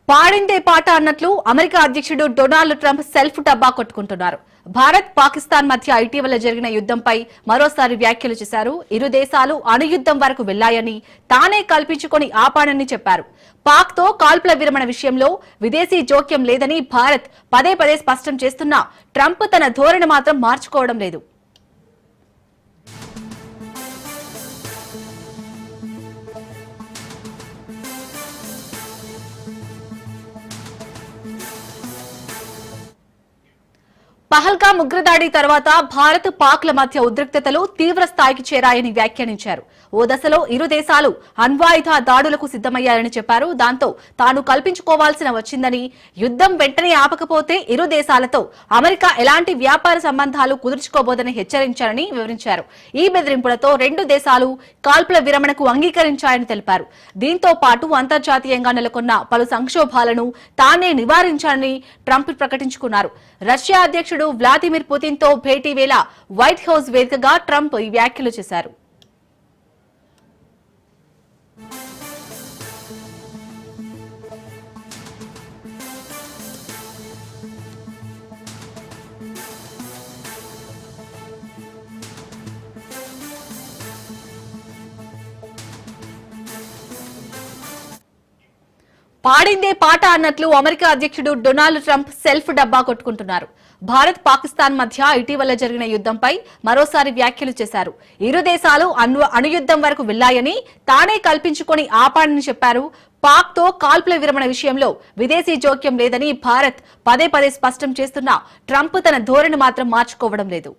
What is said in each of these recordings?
పాడిందే పాట అన్నట్లు అమెరికా అధ్యక్షుడు డొనాల్డ్ ట్రంప్ సెల్ఫ్ డబ్బా కొట్టుకుంటున్నారు. భారత్ పాకిస్తాన్ మధ్య ఇటీవల జరిగిన యుద్ధంపై మరోసారి వ్యాఖ్యలు చేశారు. ఇరు దేశాలు అణుయుద్ధం వరకు వెళ్లాయని, తానే కల్పించుకొని ఆపానని చెప్పారు. పాక్ తో కాల్పుల విరమణ విషయంలో విదేశీ జోక్యం లేదని భారత్ పదే పదే స్పష్టం చేస్తున్నా ట్రంప్ తన ధోరణి మాత్రం మార్చుకోవడం లేదు. పహల్గామ్ ఉగ్రదాడి తర్వాత భారత్ పాక్ల మధ్య ఉద్రిక్తతలు తీవ్ర స్థాయికి చేరాయని వ్యాఖ్యానించారు. ఓ దశలో ఇరు దేశాలు అణ్వాయుధ దాడులకు సిద్దమయ్యాయని చెప్పారు. దాంతో తాను కల్పించుకోవాల్సిన వచ్చిందని, యుద్ధం వెంటనే ఆపకపోతే ఇరు దేశాలతో అమెరికా ఎలాంటి వ్యాపార సంబంధాలు కుదుర్చుకోబోదని హెచ్చరించారని వివరించారు. ఈ బెదిరింపులతో రెండు దేశాలు కాల్పుల విరమణకు అంగీకరించాయని తెలిపారు. దీంతో పాటు అంతర్జాతీయంగా నెలకొన్న పలు సంక్షోభాలను తానే నివారించాలని ట్రంప్ ప్రకటించుకున్నారు. రష్యా అధ్యక్షుడు వ్లాదిమిర్ పుతిన్ తో భేటీ వేళ వైట్ హౌస్ వేదికగా ట్రంప్ ఈ వ్యాఖ్యలు చేశారు. పాడిందే పాట అన్నట్లు అమెరికా అధ్యక్షుడు డొనాల్డ్ ట్రంప్ సెల్ఫ్ డబ్బా కొట్టుకుంటున్నారు. భారత్ పాకిస్తాన్ మధ్య ఇటీవల జరిగిన యుద్ధంపై మరోసారి వ్యాఖ్యలు చేశారు. ఇరు దేశాలు అణుయుద్ధం వరకు వెళ్లాయని, తానే కల్పించుకొని ఆపాడని చెప్పారు. పాక్ తో కాల్పుల విరమణ విషయంలో విదేశీ జోక్యం లేదని భారత్ పదే పదే స్పష్టం చేస్తున్నా ట్రంప్ తన ధోరణి మాత్రం మార్చుకోవడం లేదు.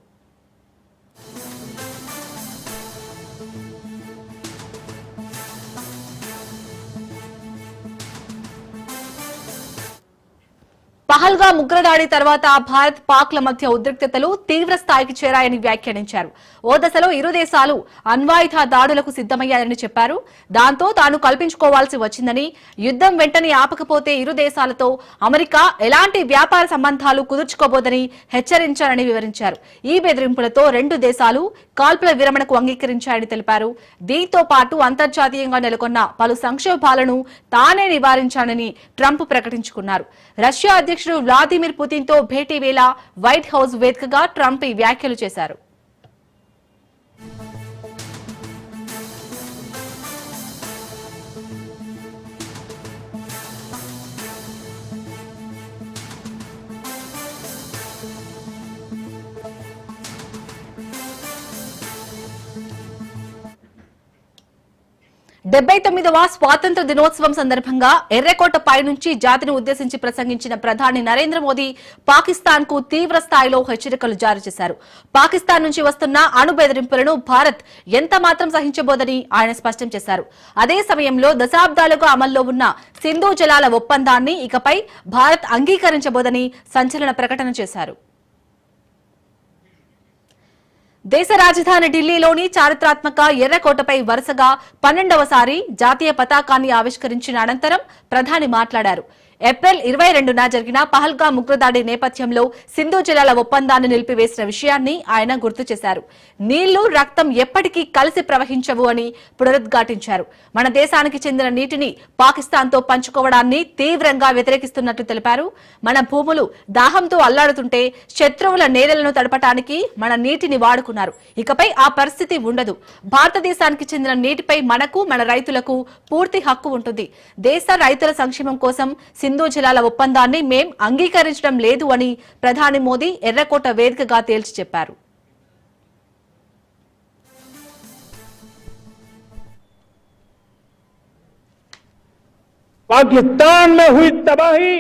పహల్గామ్ ఉగ్రదాడి తర్వాత భారత్ పాక్ల మధ్య ఉద్రిక్తతలు తీవ్ర స్థాయికి చేరాయని వ్యాఖ్యానించారు. ఓ దశలో ఇరు దేశాలు అణ్వాయుధ దాడులకు సిద్దమయ్యాయని చెప్పారు. దాంతో తాను కల్పించుకోవాల్సి వచ్చిందని, యుద్ధం వెంటనే ఆపకపోతే ఇరు దేశాలతో అమెరికా ఎలాంటి వ్యాపార సంబంధాలు కుదుర్చుకోబోదని హెచ్చరించారని వివరించారు. ఈ బెదిరింపులతో రెండు దేశాలు కాల్పుల విరమణకు అంగీకరించాయని తెలిపారు. దీంతో పాటు అంతర్జాతీయంగా నెలకొన్న పలు సంక్షోభాలను తానే నివారించానని ట్రంప్ ప్రకటించుకున్నారు. రష్యా అధ్యక్షుడు వ్లాదిమిర్ పుతిన్ తో భేటీ వేళ వైట్ హౌస్ వేదికగా ట్రంప్ ఈ వ్యాఖ్యలు చేశారు. డెబ్బై 79వ స్వాతంత్ర దినోత్సవం సందర్భంగా ఎర్రకోట పై నుంచి జాతిని ఉద్దేశించి ప్రసంగించిన ప్రధాని నరేంద్ర మోదీ పాకిస్తాన్ కు తీవ్ర స్థాయిలో హెచ్చరికలు జారీ చేశారు. పాకిస్తాన్ నుంచి వస్తున్న అణు బెదిరింపులను భారత్ ఎంత మాత్రం సహించబోదని ఆయన స్పష్టం చేశారు. అదే సమయంలో దశాబ్దాలుగా అమల్లో ఉన్న సింధు జలాల ఒప్పందాన్ని ఇకపై భారత్ అంగీకరించబోదని సంచలన ప్రకటన చేశారు. దేశ రాజధాని ఢిల్లీలోని చారిత్రాత్మక ఎర్రకోటపై వరుసగా 12వసారి జాతీయ పతాకాన్ని ఆవిష్కరించిన అనంతరం ప్రధాని మాట్లాడారు. ఏప్రిల్ 22న జరిగిన పహల్గామ్ ఉగ్రదాడి నేపథ్యంలో సింధు జలాల ఒప్పందాన్ని నిలిపివేసిన విషయాన్ని ఆయన గుర్తు చేశారు. నీళ్లు, రక్తం ఎప్పటికీ కలిసి ప్రవహించవు అని పునరుద్ఘాటించారు. మన దేశానికి చెందిన నీటిని పాకిస్తాన్ తో పంచుకోవడాన్ని తీవ్రంగా వ్యతిరేకిస్తున్నట్లు తెలిపారు. మన భూములు దాహంతో అల్లాడుతుంటే శత్రువుల నేలలను తడపటానికి మన నీటిని వాడుకున్నారు. ఇకపై ఆ పరిస్థితి ఉండదు. భారతదేశానికి చెందిన నీటిపై మనకు, మన రైతులకు పూర్తి హక్కు ఉంటుంది. దేశ రైతుల సంక్షేమం కోసం సింధు జలాల ఒప్పందాన్ని మేం అంగీకరించడం లేదు అని ప్రధాని మోదీ ఎర్రకోట వేదికగా తేల్చి చెప్పారు. पाकिस्तान में हुई तबाही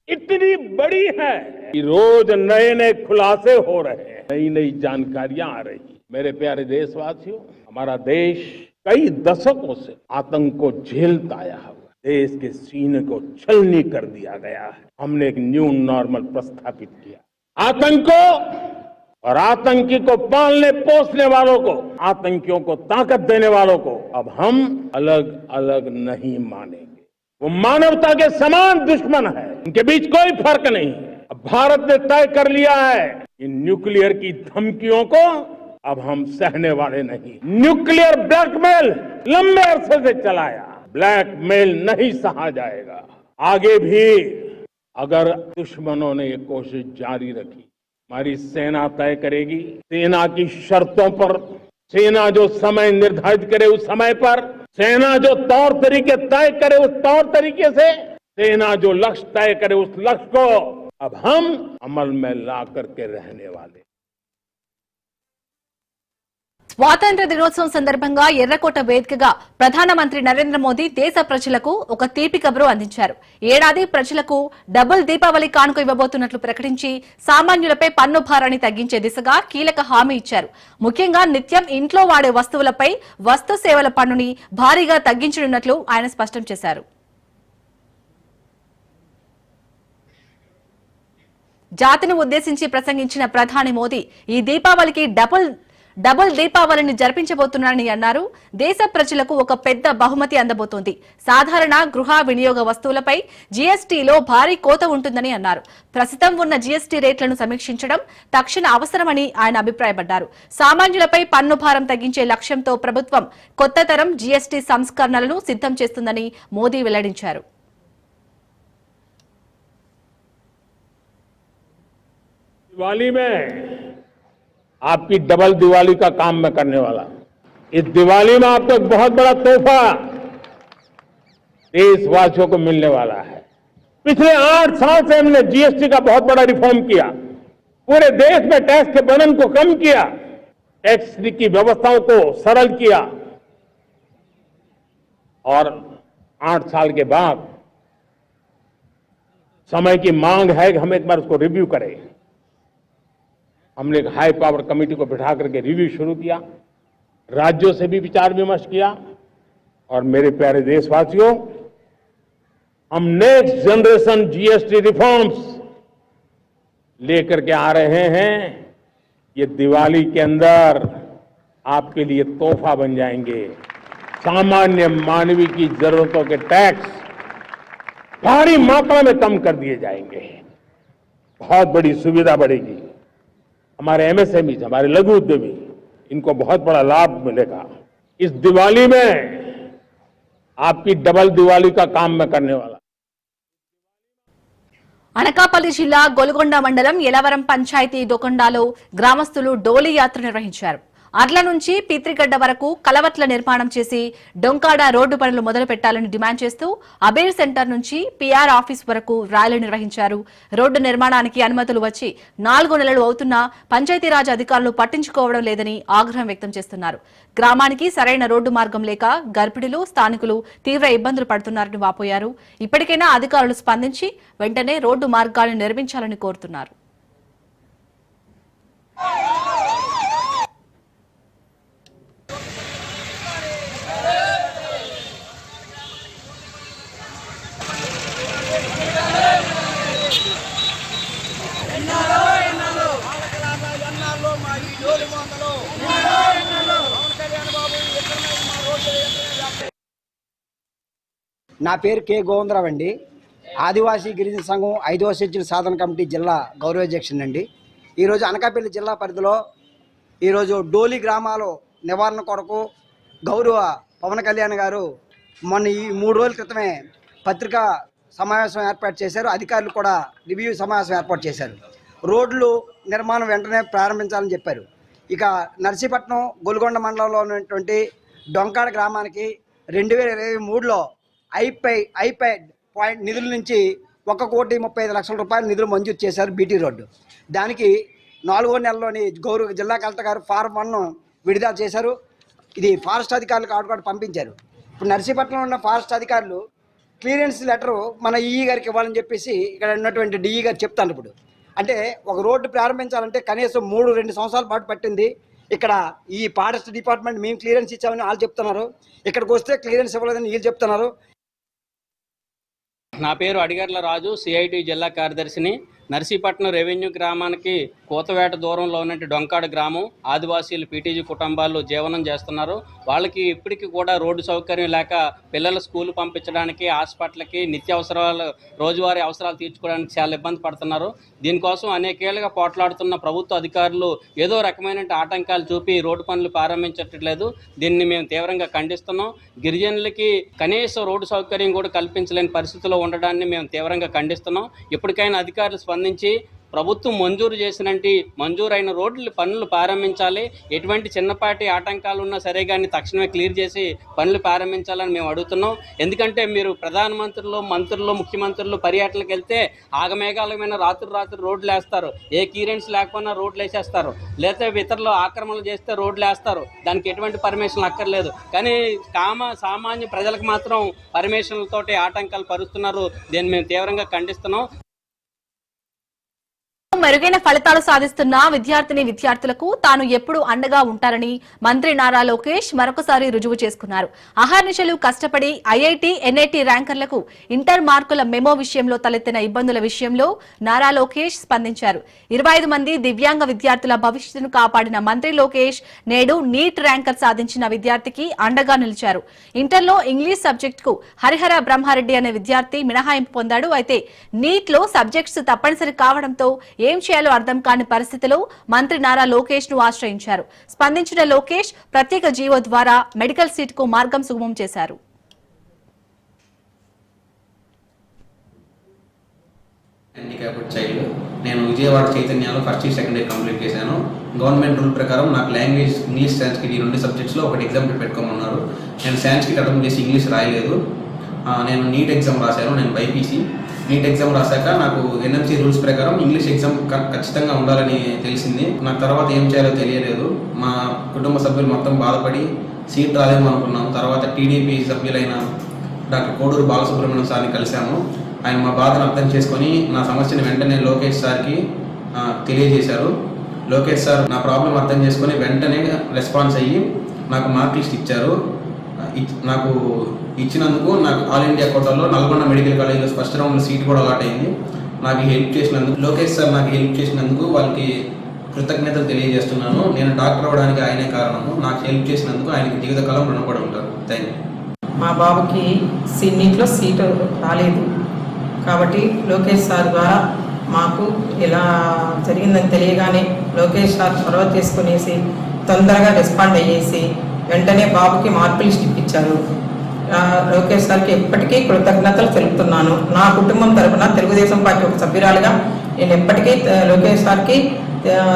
इतनी बड़ी है कि रोज नए नए खुलासे हो रहे हैं, नई नई जानकारियां आ रही। मेरे प्यारे देशवासियों, हमारा देश कई दशकों से आतंक को झेलता आया है। देश के सीने को छलनी कर दिया गया है। हमने एक न्यू नॉर्मल प्रस्थापित किया। आतंक को और आतंकी को पालने पोसने वालों को, आतंकियों को ताकत देने वालों को अब हम अलग अलग नहीं मानेंगे। वो मानवता के समान दुश्मन है, इनके बीच कोई फर्क नहीं। अब भारत ने तय कर लिया है कि न्यूक्लियर की धमकियों को अब हम सहने वाले नहीं। न्यूक्लियर ब्लैकमेल लंबे अरसे से चलाया, ब्लैकमेल नहीं सहा जाएगा। आगे भी अगर दुश्मनों ने ये कोशिश जारी रखी, हमारी सेना तय करेगी। सेना की शर्तों पर, सेना जो समय निर्धारित करे उस समय पर, सेना जो तौर तरीके तय करे उस तौर तरीके से, सेना जो लक्ष्य तय करे उस लक्ष्य को अब हम अमल में ला करके रहने वाले। స్వాతంత్ర దినోత్సవం సందర్భంగా ఎర్రకోట వేదికగా ప్రధానమంత్రి నరేంద్ర మోదీ దేశ ప్రజలకు ఒక తీపి కబురు అందించారు. ఏడాది ప్రజలకు డబుల్ దీపావళి కానుక ఇవ్వబోతున్నట్లు ప్రకటించి సామాన్యులపై పన్ను భారాన్ని తగ్గించే దిశగా కీలక హామీ ఇచ్చారు. ముఖ్యంగా నిత్యం ఇంట్లో వాడే వస్తువులపై వస్తు సేవల పన్నుని భారీగా తగ్గించనున్నట్లు ఆయన స్పష్టం చేశారు. జాతిని ఉద్దేశించి ప్రసంగించిన ప్రధాని మోదీ ఈ దీపావళికి డబుల్ దీపావళిని జరిపించబోతున్నారని అన్నారు. దేశ ప్రజలకు ఒక పెద్ద బహుమతి అందబోతోంది. సాధారణ గృహ వినియోగ వస్తువులపై జీఎస్టీలో భారీ కోత ఉంటుందని అన్నారు. ప్రస్తుతం ఉన్న జీఎస్టీ రేట్లను సమీక్షించడం తక్షణ అవసరమని ఆయన అభిప్రాయపడ్డారు. సామాన్యులపై పన్ను భారం తగ్గించే లక్ష్యంతో ప్రభుత్వం కొత్త తరం జీఎస్టీ సంస్కరణలను సిద్ధం చేస్తుందని మోదీ వెల్లడించారు. दिवाली में आपकी डबल दिवाली का काम मैं करने वाला हूं। इस दिवाली में आपको एक बहुत बड़ा तोहफा देशवासियों को मिलने वाला है। पिछले 8 साल से हमने जीएसटी का बहुत बड़ा रिफॉर्म किया, पूरे देश में टैक्स के बर्डन को कम किया, टैक्स की व्यवस्थाओं को सरल किया और 8 साल के बाद समय की मांग है कि हम एक बार उसको रिव्यू करें। हमने एक हाई पावर कमेटी को बिठा करके रिव्यू शुरू किया, राज्यों से भी विचार विमर्श किया और मेरे प्यारे देशवासियों, हम नेक्स्ट जनरेशन जीएसटी रिफॉर्म्स लेकर के आ रहे हैं। ये दिवाली के अंदर आपके लिए तोहफा बन जाएंगे। सामान्य मानवीय की जरूरतों के टैक्स भारी मात्रा में कम कर दिए जाएंगे, बहुत बड़ी सुविधा बढ़ेगी। हमारे एमएसएमई, हमारे लघु उद्यमी, इनको बहुत बड़ा लाभ मिलेगा। इस दिवाली में आपकी डबल दिवाली का काम मैं करने वाला। అనకాపల్లి జిల్లా గొలుగొండ మండలం ఎలవరం పంచాయతీ దొకొండాలో గ్రామస్తులు డోలీ యాత్ర నిర్వహించారు. అడ్ల నుంచి పీత్రిగడ్డ వరకు కలవట్ల నిర్మాణం చేసి డొంకాడ రోడ్డు పనులు మొదలు పెట్టాలని డిమాండ్ చేస్తూ అబేర్ సెంటర్ నుంచి పీఆర్ ఆఫీస్ వరకు ర్యాలీ నిర్వహించారు. రోడ్డు నిర్మాణానికి అనుమతులు వచ్చి 4 నెలలు అవుతున్నా పంచాయతీరాజ్ అధికారులు పట్టించుకోవడం లేదని ఆగ్రహం వ్యక్తం చేస్తున్నారు. గ్రామానికి సరైన రోడ్డు మార్గం లేక గర్భిణులు, స్థానికులు తీవ్ర ఇబ్బందులు పడుతున్నారని వాపోయారు. ఇప్పటికైనా అధికారులు స్పందించి వెంటనే రోడ్డు మార్గాలను నిర్మించాలని కోరుతున్నారు. నా పేరు కె గోవిందరావు అండి. ఆదివాసీ గిరిజన సంఘం 5వ షెడ్యూల్ సాధన కమిటీ జిల్లా గౌరవాధ్యక్షుడు అండి. ఈరోజు అనకాపల్లి జిల్లా పరిధిలో ఈరోజు డోలి గ్రామాలు నివారణ కొరకు గౌరవ పవన్ కళ్యాణ్ గారు మొన్న ఈ 3 రోజుల క్రితమే పత్రికా సమావేశం ఏర్పాటు చేశారు. అధికారులు కూడా రివ్యూ సమావేశం ఏర్పాటు చేశారు. రోడ్లు నిర్మాణం వెంటనే ప్రారంభించాలని చెప్పారు. ఇక నర్సీపట్నం గొలుగొండ మండలంలో ఉన్నటువంటి డొంకాడ గ్రామానికి 2023లో ఐపై పాయింట్ నిధుల నుంచి 1,35,00,000 రూపాయల నిధులు మంజూరు చేశారు బీటీ రోడ్డు. దానికి 4వ నెలలోని గౌరవ జిల్లా కలెక్టర్ గారు ఫారం 1 విడుదల చేశారు. ఇది ఫారెస్ట్ అధికారులకు ఆడుకోవడం పంపించారు. ఇప్పుడు నర్సీపట్నంలో ఉన్న ఫారెస్ట్ అధికారులు క్లియరెన్స్ లెటరు మన ఈఈ గారికి ఇవ్వాలని చెప్పేసి ఇక్కడ ఉన్నటువంటి డిఈ గారు చెప్తాను. ఇప్పుడు అంటే ఒక రోడ్డు ప్రారంభించాలంటే కనీసం 2 సంవత్సరాల పాటు పట్టింది. ఇక్కడ ఈ ఫారెస్ట్ డిపార్ట్మెంట్ మేము క్లియరెన్స్ ఇచ్చామని వాళ్ళు చెప్తున్నారు, ఇక్కడికి వస్తే క్లియరెన్స్ ఇవ్వలేదని వీళ్ళు చెప్తున్నారు. నా పేరు అడిగర్ల రాజు, సిఐటి జిల్లా కార్యదర్శిని. నర్సీపట్నం రెవెన్యూ గ్రామానికి కోతవేట దూరంలో ఉన్న డొంకాడు గ్రామం ఆదివాసీలు పీటీజీ కుటుంబాల్లో జీవనం చేస్తున్నారు. వాళ్ళకి ఇప్పటికీ కూడా రోడ్డు సౌకర్యం లేక పిల్లల స్కూల్ పంపించడానికి, హాస్పిటల్కి, నిత్యావసరాలు రోజువారీ అవసరాలు తీర్చుకోవడానికి చాలా ఇబ్బంది పడుతున్నారు. దీనికోసం అనేకేళ్లుగా పోట్లాడుతున్న ప్రభుత్వ అధికారులు ఏదో రకమైన ఆటంకాలు చూపి రోడ్డు పనులు ప్రారంభించట్లేదు. దీన్ని మేము తీవ్రంగా ఖండిస్తున్నాం. గిరిజనులకి కనీసం రోడ్డు సౌకర్యం కూడా కల్పించలేని పరిస్థితిలో ఉండడాన్ని మేము తీవ్రంగా ఖండిస్తున్నాం. ఇప్పటికైనా అధికారులు స్పందించి ప్రభుత్వం మంజూరైన రోడ్లు పనులు ప్రారంభించాలి. ఎటువంటి చిన్నపాటి ఆటంకాలు ఉన్నా సరే కానీ తక్షణమే క్లియర్ చేసి పనులు ప్రారంభించాలని మేము అడుగుతున్నాం. ఎందుకంటే మీరు ప్రధానమంత్రులు, మంత్రులు, ముఖ్యమంత్రులు పర్యటనకు వెళ్తే ఆగమేఘాలమైన రాత్రి రోడ్లు వేస్తారు. ఏ క్లియరెన్స్ లేకపోయినా రోడ్లు వేసేస్తారు. లేదా ఇతరులు ఆక్రమణలు చేస్తే రోడ్లు వేస్తారు. దానికి ఎటువంటి పర్మిషన్ అక్కర్లేదు. కానీ సామాన్య ప్రజలకు మాత్రం పర్మిషన్లతోటి ఆటంకాలు పరుస్తున్నారు. దీన్ని మేము తీవ్రంగా ఖండిస్తున్నాం. మెరుగైన ఫలితాలు సాధిస్తున్న విద్యార్థులకు తాను ఎప్పుడూ అండగా ఉంటారని మంత్రి నారా లోకేష్ మరొకసారి రుజువు చేసుకున్నారు. అహర్నిశలు కష్టపడి ఐఐటి, ఎన్ఐటి ర్యాంకర్లకు ఇంటర్ మార్కుల మెమో విషయంలో తలెత్తిన ఇబ్బందుల విషయంలో నారా లోకేష్ స్పందించారు. 25 మంది దివ్యాంగ విద్యార్థుల భవిష్యత్తును కాపాడిన మంత్రి లోకేష్ నేడు నీట్ ర్యాంకర్ సాధించిన విద్యార్థికి అండగా నిలిచారు. ఇంటర్లో ఇంగ్లీష్ సబ్జెక్టుకు హరిహర బ్రహ్మారెడ్డి అనే విద్యార్థి మినహాయింపు పొందాడు. అయితే నీట్ లో సబ్జెక్ట్స్ తప్పనిసరి కావడంతో ఏం చేయాలో అర్థం కాని పరిస్థితిలో మంత్రి నారా లోకేష్ ను ఆశ్రయించారు. స్పందించిన లోకేష్ ప్రత్యేక జీవో ద్వారా మెడికల్ సీటుకు మార్గం సుగమం చేశారు. Handicapped child. నేను విజయవాడ చైతన్యాలో first year second year complete చేశాను. గవర్నమెంట్ రూల్ ప్రకారం నాకు లాంగ్వేజ్ ఇంగ్లీష్, సాంస్క్రిట్ ఈ 2 సబ్జెక్ట్స్లో ఒకటి ఎగ్జామ్ పెట్టుకోమన్నారు. నేను సాంస్క్రిట్ అటెంప్ట్ చేసి ఇంగ్లీష్ రాయలేదు. నేను నీట్ ఎగ్జామ్ రాశాను. నేను బైపీసీ నీట్ ఎగ్జామ్ రాశాక నాకు ఎన్ఎంసీ రూల్స్ ప్రకారం ఇంగ్లీష్ ఎగ్జామ్ ఖచ్చితంగా ఉండాలని తెలిసింది. నాకు తర్వాత ఏం చేయాలో తెలియలేదు. మా కుటుంబ సభ్యులు మొత్తం బాధపడి సీట్ రాలేము అనుకున్నాం. తర్వాత టీడీపీ సభ్యులైన డాక్టర్ కోడూరు బాలసుబ్రహ్మణ్యం సార్ని కలిశాము. ఆయన మా బాధను అర్థం చేసుకొని నా సమస్యను వెంటనే లోకేష్ సార్కి తెలియజేశారు. లోకేష్ సార్ నా ప్రాబ్లం అర్థం చేసుకొని వెంటనే రెస్పాన్స్ అయ్యి నాకు మార్క్ లిస్ట్ ఇచ్చారు. నాకు ఇచ్చినందుకు నాకు ఆల్ ఇండియా కోటాలో నల్గొండ మెడికల్ కాలేజ్లో ఫస్ట్ రౌండ్లో సీట్ కూడా అలాట్ అయింది. నాకు హెల్ప్ చేసినందుకు లోకేష్ సార్ నాకు హెల్ప్ చేసినందుకు వాళ్ళకి కృతజ్ఞతలు తెలియజేస్తున్నాను. నేను డాక్టర్ అవ్వడానికి ఆయనే కారణము. నాకు హెల్ప్ చేసినందుకు ఆయనకి జీవితకాలం రుణపడి ఉంటారు. Thank you. మా బాబుకి నీట్లో సీటు రాలేదు కాబట్టి లోకేష్ సార్ ద్వారా మాకు ఇలా జరిగిందని తెలియగానే లోకేష్ సార్ చొరవ తీసుకునేసి తొందరగా రెస్పాండ్ అయ్యేసి వెంటనే బాబుకి మార్క్ లిస్ట్ ఇప్పించారు. లోకేష్ సార్కి ఎప్పటికీ కృతజ్ఞతలు తెలుపుతున్నాను. నా కుటుంబం తరఫున తెలుగుదేశం పార్టీ ఒక సభ్యురాలుగా నేను ఎప్పటికీ లోకేష్ సార్కి,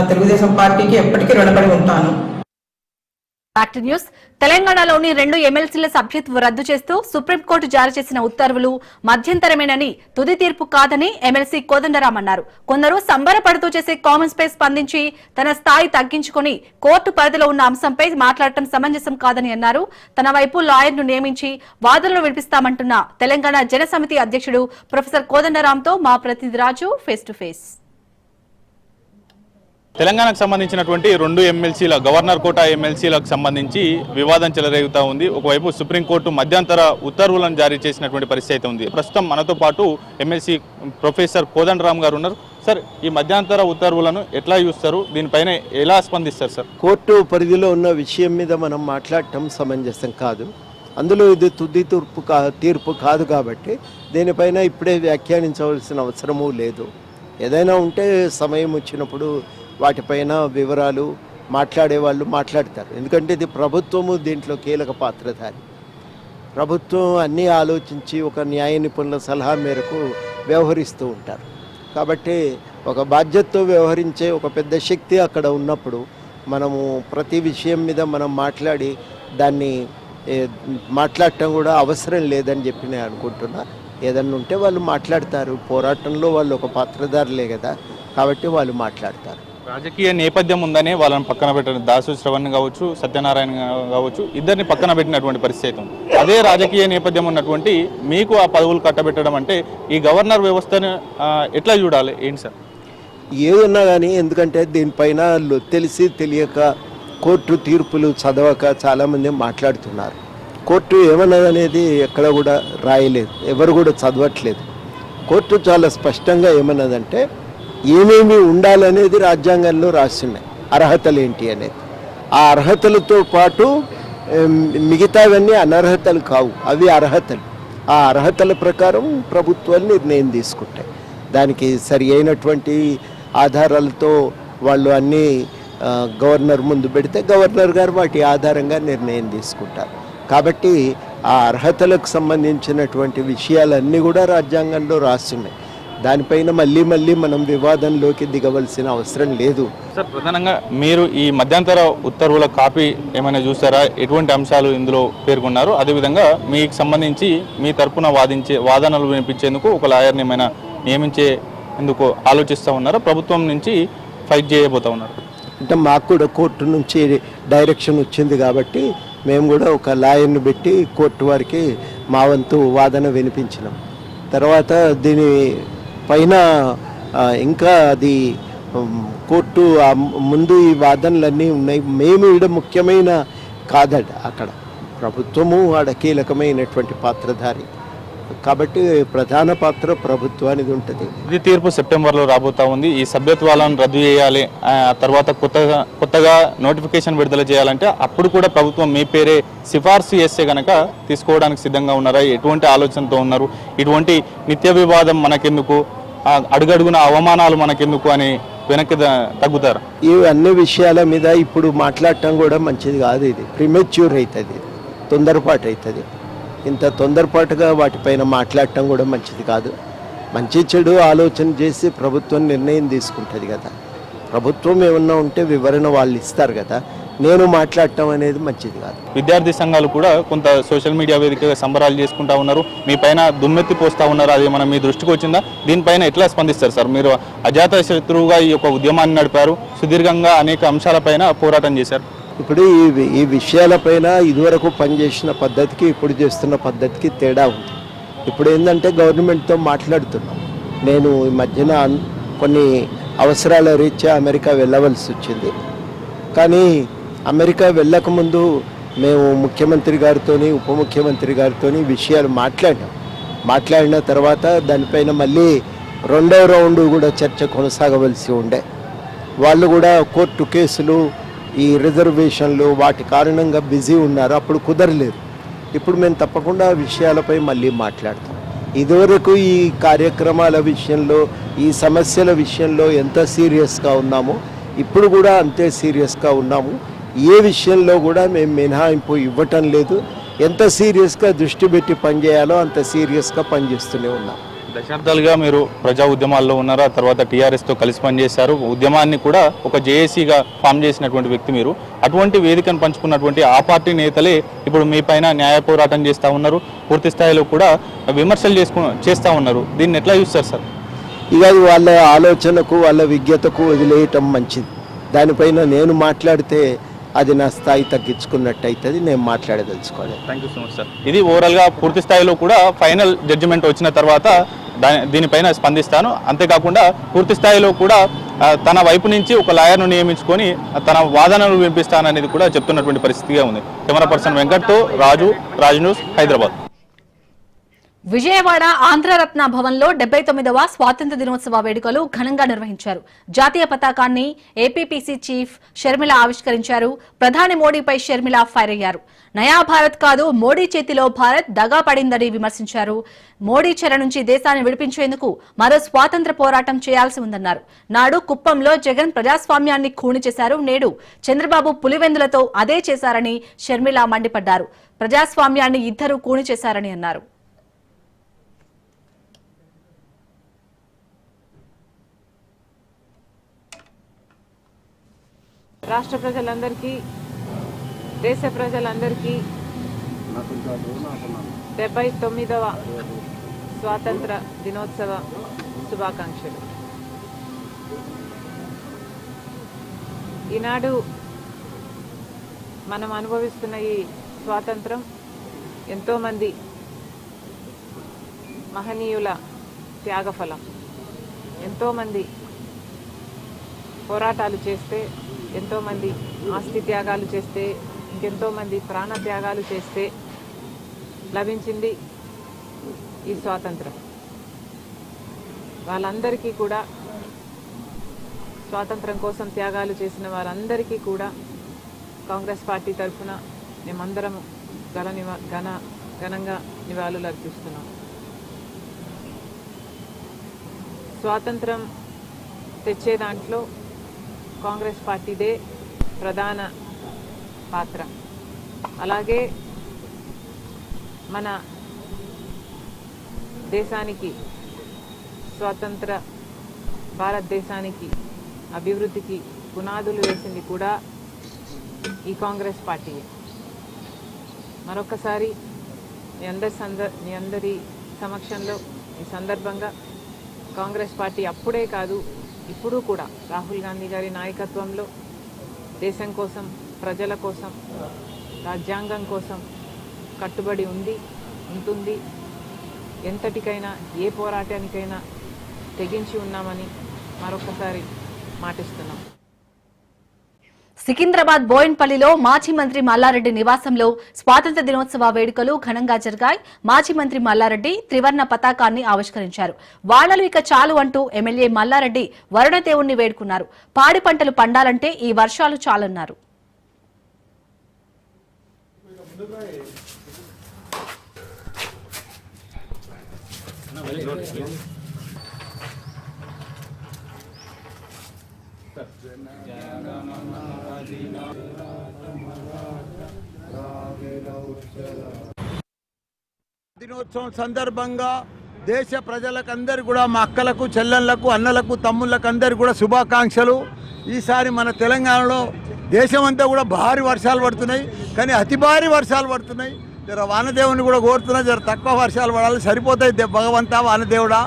తెలుగుదేశం పార్టీకి ఎప్పటికీ రుణపడి ఉంటాను. Active news. తెలంగాణలోని 2 ఎమ్మెల్సీల సభ్యత్వం రద్దు చేస్తూ సుప్రీంకోర్టు జారీ చేసిన ఉత్తర్వులు మధ్యంతరమేనని, తుది తీర్పు కాదని ఎమ్మెల్సీ కోదండరాం అన్నారు. కొందరు సంబరపడుతూ చేసే కామెంట్స్ పై స్పందించి తన స్థాయి తగ్గించుకుని కోర్టు పరిధిలో ఉన్న అంశంపై మాట్లాడటం సమంజసం కాదని అన్నారు. తన వైపు లాయర్ను నియమించి వాదనలు వినిపిస్తామంటున్న తెలంగాణ జనసమితి అధ్యక్షుడు ప్రొఫెసర్ కోదండరాంతో మా ప్రతినిధి రాజు ఫేస్ టు ఫేస్. తెలంగాణకు సంబంధించినటువంటి 2 ఎమ్మెల్సీల గవర్నర్ కోటా ఎమ్మెల్సీలకు సంబంధించి వివాదం చెలరేగుతూ ఉంది. ఒకవైపు సుప్రీంకోర్టు మధ్యంతర ఉత్తర్వులను జారీ చేసినటువంటి పరిస్థితి ఉంది. ప్రస్తుతం మనతో పాటు ఎమ్మెల్సీ ప్రొఫెసర్ కోదండరాం గారు ఉన్నారు. సార్, ఈ మధ్యంతర ఉత్తర్వులను ఎట్లా చూస్తారు? దీనిపైన ఎలా స్పందిస్తారు సార్? కోర్టు పరిధిలో ఉన్న విషయం మీద మనం మాట్లాడటం సమంజసం కాదు. అందులో ఇది తుది తీర్పు కాదు కాబట్టి దీనిపైన ఇప్పుడే వ్యాఖ్యానించవలసిన అవసరమూ లేదు. ఏదైనా ఉంటే సమయం వచ్చినప్పుడు వాటిపైన వివరాలు మాట్లాడేవాళ్ళు మాట్లాడతారు. ఎందుకంటే ఇది ప్రభుత్వము దీంట్లో కీలక పాత్రధారి. ప్రభుత్వం అన్నీ ఆలోచించి ఒక న్యాయ నిపుణుల సలహా మేరకు వ్యవహరిస్తూ ఉంటారు. కాబట్టి ఒక బాధ్యతతో వ్యవహరించే ఒక పెద్ద శక్తి అక్కడ ఉన్నప్పుడు మనము ప్రతి విషయం మీద మనం మాట్లాడి దాన్ని మాట్లాడటం కూడా అవసరం లేదని చెప్పి నేను అనుకుంటున్నా. ఏదన్నా ఉంటే వాళ్ళు మాట్లాడతారు. పోరాటంలో వాళ్ళు ఒక పాత్రధారులే కదా, కాబట్టి వాళ్ళు మాట్లాడతారు. రాజకీయ నేపథ్యం ఉందనే వాళ్ళని పక్కన పెట్టిన దాసు శ్రవణ్ కావచ్చు, సత్యనారాయణ కావచ్చు, ఇద్దరిని పక్కన పెట్టినటువంటి పరిస్థితి ఉంది. అదే రాజకీయ నేపథ్యం ఉన్నటువంటి మీకు ఆ పదవులు కట్టబెట్టడం అంటే ఈ గవర్నర్ వ్యవస్థను ఎట్లా చూడాలి? ఏంటి సార్? ఏదన్నా కానీ, ఎందుకంటే దీనిపైన తెలిసి తెలియక కోర్టు తీర్పులు చదవక చాలామంది మాట్లాడుతున్నారు. కోర్టు ఏమన్నదనేది ఎక్కడ కూడా రాయలేదు, ఎవరు కూడా చదవట్లేదు. కోర్టు చాలా స్పష్టంగా ఏమన్నదంటే ఏమేమి ఉండాలనేది రాజ్యాంగంలో రాస్తున్నాయి, అర్హతలు ఏంటి అనేది. ఆ అర్హతలతో పాటు మిగతావన్నీ అనర్హతలు కావు, అవి అర్హతలు. ఆ అర్హతల ప్రకారం ప్రభుత్వాలు నిర్ణయం తీసుకుంటాయి. దానికి సరి అయినటువంటి ఆధారాలతో వాళ్ళు అన్నీ గవర్నర్ ముందు పెడితే గవర్నర్ గారు వాటి ఆధారంగా నిర్ణయం తీసుకుంటారు. కాబట్టి ఆ అర్హతలకు సంబంధించినటువంటి విషయాలన్నీ కూడా రాజ్యాంగంలో రాస్తున్నాయి. దానిపైన మళ్ళీ మనం వివాదంలోకి దిగవలసిన అవసరం లేదు. సార్, ప్రధానంగా మీరు ఈ మధ్యంతర ఉత్తర్వుల కాపీ ఏమైనా చూసారా? ఎటువంటి అంశాలు ఇందులో పేర్కొన్నారు? అదేవిధంగా మీకు సంబంధించి మీ తరపున వాదనలు వినిపించేందుకు ఒక లాయర్ని ఏమైనా నియమించేందుకు ఆలోచిస్తూ ఉన్నారా? ప్రభుత్వం నుంచి ఫైట్ చేయబోతూ ఉన్నారు? అంటే మాకు కూడా కోర్టు నుంచి డైరెక్షన్ వచ్చింది కాబట్టి మేము కూడా ఒక లాయర్ని పెట్టి కోర్టు వారికి మా వంతు వాదన వినిపించినాం. తర్వాత దీని పైన ఇంకా అది కోర్టు ముందు ఈ వాదనలన్నీ ఉన్నాయి. మేము ఇక్కడ ముఖ్యమైన కాదట, అక్కడ ప్రభుత్వము ఆడ కీలకమైనటువంటి పాత్రధారి కాబట్టి ప్రధాన పాత్ర ప్రభుత్వానికి ఉంటుంది. ఇది తీర్పు సెప్టెంబర్లో రాబోతా ఉంది. ఈ సభ్యత్వాలను రద్దు చేయాలి, తర్వాత కొత్తగా నోటిఫికేషన్ విడుదల చేయాలంటే అప్పుడు కూడా ప్రభుత్వం మీ పేరే సిఫార్సు చేస్తే కనుక తీసుకోవడానికి సిద్ధంగా ఉన్నారా? ఎటువంటి ఆలోచనతో ఉన్నారు? ఇటువంటి నిత్య వివాదం మనకెందుకు, అడుగడుగున అవమానాలు మనకెందుకు అని వెనక్కి తగ్గుతారు? ఈ అన్ని విషయాల మీద ఇప్పుడు మాట్లాడటం కూడా మంచిది కాదు. ఇది ప్రిమెచ్యూర్ అవుతుంది, తొందరపాటు అవుతుంది. ఇంత తొందరపాటుగా వాటిపైన మాట్లాడటం కూడా మంచిది కాదు. మంచి చెడు ఆలోచన చేసి ప్రభుత్వం నిర్ణయం తీసుకుంటుంది కదా. ప్రభుత్వం ఏమన్నా ఉంటే వివరణ వాళ్ళు ఇస్తారు కదా. నేను మాట్లాడటం అనేది మంచిది కాదు. విద్యార్థి సంఘాలు కూడా కొంత సోషల్ మీడియా వేదికగా సంబరాలు చేసుకుంటా ఉన్నారు, మీ పైన దుమ్మెత్తి పోస్తూ ఉన్నారు. అది మన మీ దృష్టికి వచ్చిందా? దీనిపైన ఎట్లా స్పందిస్తారు సార్? మీరు అజాత శత్రువుగా ఈ యొక్క ఉద్యమాన్ని నడిపారు, సుదీర్ఘంగా అనేక అంశాలపైన పోరాటం చేశారు. ఇప్పుడు ఈ విషయాలపైన ఇదివరకు పనిచేసిన పద్ధతికి ఇప్పుడు చేస్తున్న పద్ధతికి తేడా ఉంది. ఇప్పుడు ఏంటంటే గవర్నమెంట్తో మాట్లాడుతున్నాం. నేను ఈ మధ్యన కొన్ని అవసరాల రీత్యా అమెరికా వెళ్ళవలసి వచ్చింది. కానీ అమెరికా వెళ్ళకముందు మేము ముఖ్యమంత్రి గారితో ఉప ముఖ్యమంత్రి గారితో విషయాలు మాట్లాడిన తర్వాత దానిపైన మళ్ళీ రెండవ రౌండ్ కూడా చర్చ కొనసాగవలసి ఉండే. వాళ్ళు కూడా కోర్టు కేసులు, ఈ రిజర్వేషన్లు వాటి కారణంగా బిజీ ఉన్నారు, అప్పుడు కుదరలేదు. ఇప్పుడు మేము తప్పకుండా విషయాలపై మళ్ళీ మాట్లాడతాం. ఇదివరకు ఈ కార్యక్రమాల విషయంలో, ఈ సమస్యల విషయంలో ఎంత సీరియస్గా ఉన్నామో ఇప్పుడు కూడా అంతే సీరియస్గా ఉన్నాము. ఏ విషయంలో కూడా మేము మినహాయింపు ఇవ్వటం లేదు. ఎంత సీరియస్గా దృష్టి పెట్టి పనిచేయాలో అంత సీరియస్గా పనిచేస్తూనే ఉన్నాం. దశాబ్దాలుగా మీరు ప్రజా ఉద్యమాల్లో ఉన్నారు, ఆ తర్వాత టీఆర్ఎస్తో కలిసి పనిచేశారు. ఉద్యమాన్ని కూడా ఒక జేఏసీగా ఫామ్ చేసినటువంటి వ్యక్తి మీరు. అటువంటి వేదికను పంచుకున్నటువంటి ఆ పార్టీ నేతలే ఇప్పుడు మీ పైన న్యాయ పోరాటం చేస్తూ ఉన్నారు, పూర్తి స్థాయిలో కూడా విమర్శలు చేస్తూ ఉన్నారు. దీన్ని ఎట్లా చూస్తారు సార్? ఇక అది వాళ్ళ ఆలోచనకు, వాళ్ళ విజ్ఞతకు వదిలేయటం మంచిది. దానిపైన నేను మాట్లాడితే అది నా స్థాయి తగ్గించుకున్నట్టు అవుతుంది. నేను మాట్లాడదలుచుకోవాలి. Thank you so much sir. ఇది ఓవరాల్గా పూర్తి స్థాయిలో కూడా ఫైనల్ జడ్జిమెంట్ వచ్చిన తర్వాత దీనిపైన స్పందిస్తాను. అంతేకాకుండా పూర్తి స్థాయిలో కూడా తన వైపు నుంచి ఒక లాయర్ను నియమించుకొని తన వాదనలు వినిపిస్తాననేది కూడా చెప్తున్నటువంటి పరిస్థితిగా ఉంది. కెమెరా పర్సన్ వెంకట్తో రాజ్ న్యూస్, హైదరాబాద్. విజయవాడ ఆంధ్రరత్న భవన్లో 79వ స్వాతంత్ర దినోత్సవ వేడుకలు ఘనంగా నిర్వహించారు. జాతీయ పతాకాన్ని ఏపీపీసీ చీఫ్ షర్మిల ఆవిష్కరించారు. ప్రధాని మోడీపై షర్మిల ఫైర్ అయ్యారు. నయా భారత్ కాదు, మోడీ చేతిలో భారత్ దగా పడిందని విమర్శించారు. మోడీ చెర నుంచి దేశాన్ని విడిపించేందుకు మరో స్వాతంత్ర పోరాటం చేయాల్సి ఉందన్నారు. నాడు కుప్పంలో జగన్ ప్రజాస్వామ్యాన్ని ఖూని చేశారు, నేడు చంద్రబాబు పులివెందులతో అదే చేశారని షర్మిల మండిపడ్డారు. ప్రజాస్వామ్యాన్ని ఇద్దరూ ఖూని చేశారని అన్నారు. రాష్ట్ర ప్రజలందరికీ, దేశ ప్రజలందరికీ 79వ స్వాతంత్ర దినోత్సవ శుభాకాంక్షలు. ఈనాడు మనం అనుభవిస్తున్న ఈ స్వాతంత్రం ఎంతోమంది మహనీయుల త్యాగఫలం. ఎంతోమంది పోరాటాలు చేస్తే, ఎంతోమంది ఆస్తి త్యాగాలు చేస్తే, ఇంకెంతోమంది ప్రాణ త్యాగాలు చేస్తే లభించింది ఈ స్వాతంత్రం. వాళ్ళందరికీ కూడా స్వాతంత్రం కోసం త్యాగాలు చేసిన వారందరికీ కూడా కాంగ్రెస్ పార్టీ తరఫున మేమందరము ఘనంగా నివాళులు అర్పిస్తున్నాం. స్వాతంత్రం తెచ్చే దాంట్లో కాంగ్రెస్ పార్టీదే ప్రధాన పాత్ర. అలాగే మన దేశానికి స్వతంత్ర భారతదేశానికి అభివృద్ధికి పునాదులు వేసింది కూడా ఈ కాంగ్రెస్ పార్టీయే. మరొకసారి మీ అందరి సమక్షంలో ఈ సందర్భంగా కాంగ్రెస్ పార్టీ అప్పుడే కాదు ఇప్పుడు కూడా రాహుల్ గాంధీ గారి నాయకత్వంలో దేశం కోసం, ప్రజల కోసం, రాజ్యాంగం కోసం కట్టుబడి ఉంటుంది. ఎంతటికైనా ఏ పోరాటానికైనా తెగించి ఉన్నామని మరొకసారి మాటిస్తున్నాం. సికింద్రాబాద్ బోయిన్పల్లిలో మాజీ మంత్రి మల్లారెడ్డి నివాసంలో స్వాతంత్ర దినోత్సవ వేడుకలు ఘనంగా జరిగాయి. మాజీ మంత్రి మల్లారెడ్డి త్రివర్ణ పతాకాన్ని ఆవిష్కరించారు. వానలు ఇక చాలు అంటూ ఎమ్మెల్యే మల్లారెడ్డి వరుణదేవుణ్ణి వేడుకున్నారు. పాడి పంటలు పండాలంటే ఈ వర్షాలు చాలన్నారు. దినోత్సవం సందర్భంగా దేశ ప్రజలకందరూ కూడా, మా అక్కలకు, చెల్లెళ్లకు, అన్నలకు, తమ్ముళ్లకు అందరూ కూడా శుభాకాంక్షలు. ఈసారి మన తెలంగాణలో దేశమంతా కూడా భారీ వర్షాలు పడుతున్నాయి, కానీ అతి భారీ వర్షాలు పడుతున్నాయి. జర వానదేవుని కూడా కోరుతున్నా, జర తక్కువ వర్షాలు పడాలి. సరిపోతాయి భగవంతా వానదేవుడా,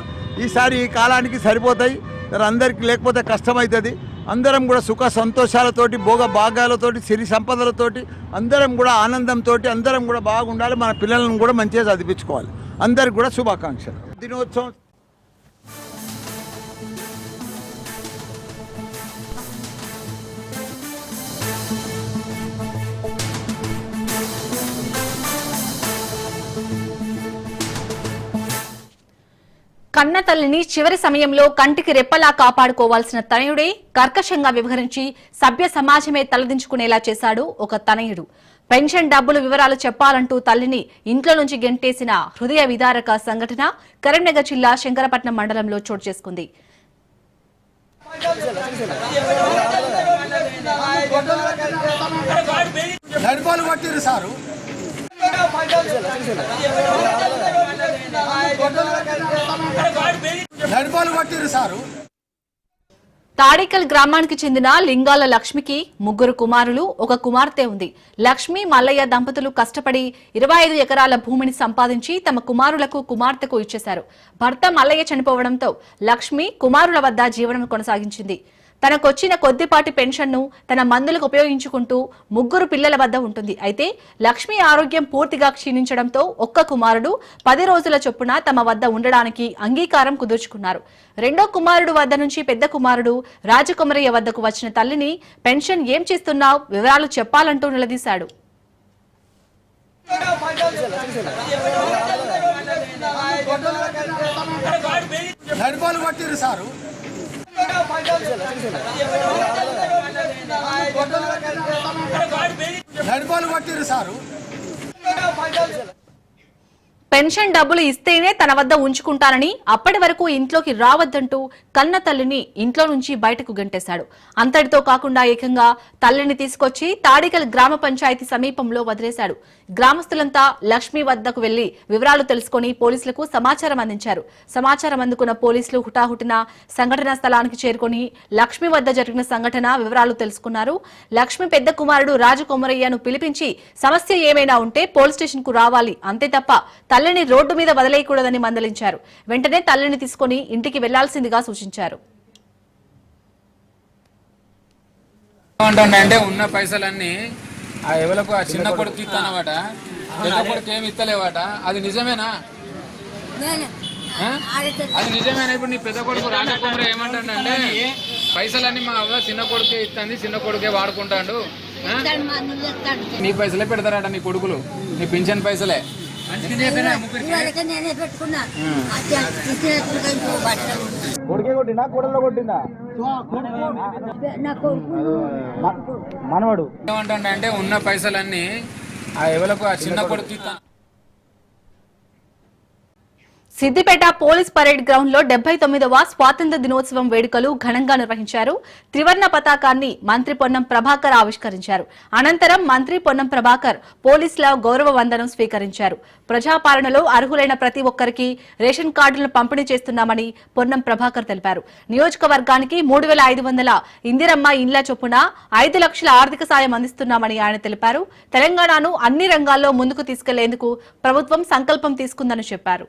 ఈసారి ఈ కాలానికి సరిపోతాయి. జర అందరికీ లేకపోతే కష్టమవుతుంది. అందరం కూడా సుఖ సంతోషాలతోటి, భోగ భాగ్యాలతోటి, సిరి సంపదలతోటి అందరం కూడా ఆనందంతో అందరం కూడా బాగుండాలి. మన పిల్లలను కూడా మంచిగా చదివించుకోవాలి. అందరికి కూడా శుభాకాంక్షలు. దినోత్సవం కన్న తల్లిని చివరి సమయంలో కంటికి రెప్పలా కాపాడుకోవాల్సిన తనయుడే కర్కశంగా వ్యవహరించి సభ్య సమాజమే తలదించుకునేలా చేశాడు ఒక తనయుడు. పెన్షన్ డబ్బులు వివరాలు చెప్పాలంటూ తల్లిని ఇంట్లో నుంచి గెంటేసిన హృదయ విదారక సంఘటన కరీంనగర్ జిల్లా శంకరపట్నం మండలంలో చోటు చేసుకుంది. తాడికల్ గ్రామానికి చెందిన లింగాల లక్ష్మికి 3 కుమారులు, 1 కుమార్తె ఉంది. లక్ష్మి, మల్లయ్య దంపతులు కష్టపడి 25 ఎకరాల భూమిని సంపాదించి తమ కుమారులకు, కుమార్తెకు ఇచ్చేశారు. భర్త మల్లయ్య చనిపోవడంతో లక్ష్మి కుమారుల వద్ద జీవనం కొనసాగించింది. తనకొచ్చిన కొద్దిపాటి పెన్షన్ను తన మందులకు ఉపయోగించుకుంటూ 3 పిల్లల వద్ద ఉంటుంది. అయితే లక్ష్మి ఆరోగ్యం పూర్తిగా క్షీణించడంతో ఒక్క కుమారుడు 10 రోజుల చొప్పున తమ వద్ద ఉండడానికి అంగీకారం కుదుర్చుకున్నారు. రెండో కుమారుడు వద్ద నుంచి పెద్ద కుమారుడు రాజకుమరయ్య వద్దకు వచ్చిన తల్లిని పెన్షన్ ఏం చేస్తున్నావు, వివరాలు చెప్పాలంటూ నిలదీశాడు. పెన్షన్ డబ్బులు ఇస్తేనే తన వద్ద ఉంచుకుంటానని, అప్పటి వరకు ఇంట్లోకి రావద్దంటూ కన్న తల్లిని ఇంట్లో నుంచి బయటకు గంటేశాడు. అంతటితో కాకుండా ఏకంగా తల్లిని తీసుకొచ్చి తాడికల్ గ్రామ పంచాయతీ సమీపంలో వదిలేశాడు. గ్రామస్తులంతా లక్ష్మి వద్దకు వెళ్లి వివరాలు తెలుసుకుని పోలీసులకు సమాచారం అందించారు. సమాచారం అందుకున్న పోలీసులు హుటాహుటిన సంఘటనా స్థలానికి చేరుకుని లక్ష్మి వద్ద జరిగిన సంఘటన వివరాలు తెలుసుకున్నారు. లక్ష్మి పెద్ద కుమారుడు రాజకుమరయ్యను పిలిపించి సమస్య ఏమైనా ఉంటే పోలీస్ స్టేషన్ కు రావాలి, అంతే తప్ప తల్లిని రోడ్డు మీద వదిలేయకూడదని మందలించారు. వెంటనే తల్లిని తీసుకుని ఇంటికి వెళ్లాల్సిందిగా సూచించారు. అంటే ఉన్న పైసలన్నీ ఆ ఎవలకు ఆ చిన్న కొడుకు ఇస్తానమాట, పెద్ద కొడుకు ఏమి ఇస్తలేవాట. అది నిజమేనా? అది నిజమేనా? ఇప్పుడు నీ పెద్ద కొడుకు రాజకుమార్ ఏమంటాడంటే పైసలన్నీ మా అవ్వ చిన్న కొడుకే ఇస్తుంది, చిన్న కొడుకే వాడుకుంటాడు, నీ పైసలే పెడతారట నీ కొడుకులు, నీ పింఛన్ పైసలే. కొడుకే కొట్టినా, కూడల్లో కొట్టిందా? ఏమంటాడంటే ఉన్న పైసలన్నీ ఆ ఎవలకు ఆ చిన్న కొడుకు ఇస్తాను. సిద్దిపేట పోలీస్ పరేడ్ గ్రౌండ్ లో 79వ స్వాతంత్ర్య దినోత్సవం వేడుకలు ఘనంగా నిర్వహించారు. త్రివర్ణ పతాకాన్ని మంత్రి పొన్నం ప్రభాకర్ ఆవిష్కరించారు. అనంతరం మంత్రి పొన్నం ప్రభాకర్ పోలీసుల గౌరవ వందనం స్వీకరించారు. ప్రజాపాలనలో అర్హులైన ప్రతి ఒక్కరికి రేషన్ కార్డులను పంపిణీ చేస్తున్నామని పొన్నం ప్రభాకర్ తెలిపారు. నియోజకవర్గానికి 3500 ఇందిరమ్మ ఇండ్ల చొప్పున 5 లక్షల ఆర్థిక సాయం అందిస్తున్నామని ఆయన తెలిపారు. తెలంగాణను అన్ని రంగాల్లో ముందుకు తీసుకెళ్లేందుకు ప్రభుత్వం సంకల్పం తీసుకుందని చెప్పారు.